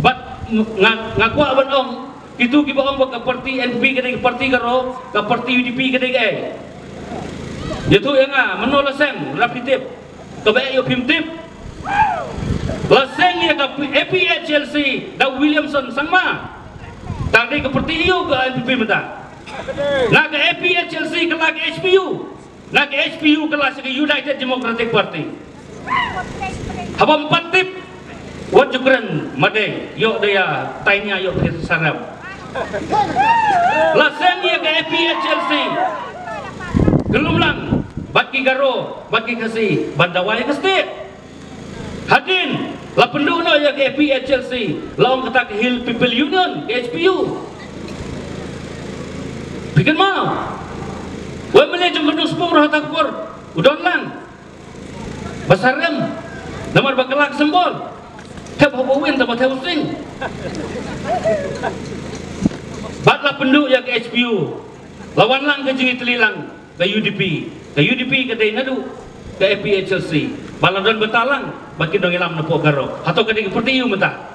bat ngaku aban ong itu ki ong ke parti NP ke parti karo ke parti UDP ke itu yang menolak sen rapitip ke yo pimtip laseng ya ke APHLC da Williamson sama tadi ke parti iyo ke NPP mata na ke APHLC ke lagi HPU na ke HPU ke lagi United Democratic Party habang patip wat jukren madeng yok daya tainya yok sarap laseng ya ke APHLC gelumlang baki garo baki kasih bandawai ke state hadin la penduno ya ke APHLC laong kata ke Hill People Union ke HPU bikin mau wa mele jung kedus pung roh takpur udon lang basarem nomor bakelak sembol tep hobowin tempat housing batlah penduk ya ke HPU lawan lang ke jingit lilang ke UDP ke Dainadu ke APHLC baladon betalang baki dong ilam nepo garo atau ke seperti iu menta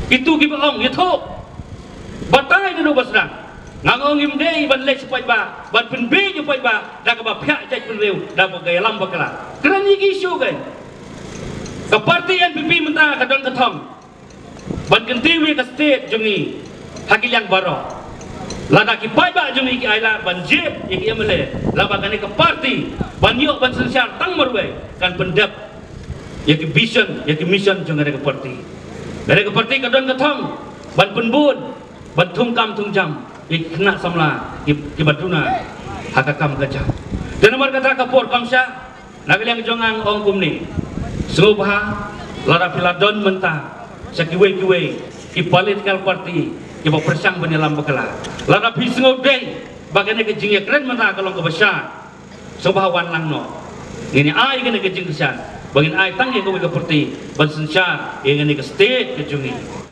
itu gibaong itu batai dulu basna ngangong imdei ban lek supaya ban penbe supaya dah ke pihak jaj penreu dah ke ilam bakala keren isu kan ke parti NPP menta ke don ketong ban kentiwi ke state jungi hakil yang baro lada ki paiba jung iki aila banjir iki amele laba kane ke parti banyo ban sensiar tang merwe kan pendap yaki vision yaki mission jung ada ke parti ka don kathong ban penbun ban thungkam thungjam ik kena samla ki baduna hakakam gajah dan nomor kata kapur kamsya nagaliang jongang ong kumni sungubha lada piladon menta sakiwe ki political party ibu persang benilam bekala lada pisngau dei bagane ke jingya keren mena kalau ke besar sobawan langno ini ai kene ke jingkisan bagin ai tang ye ke parti ban sensyar ye ke state ke jungi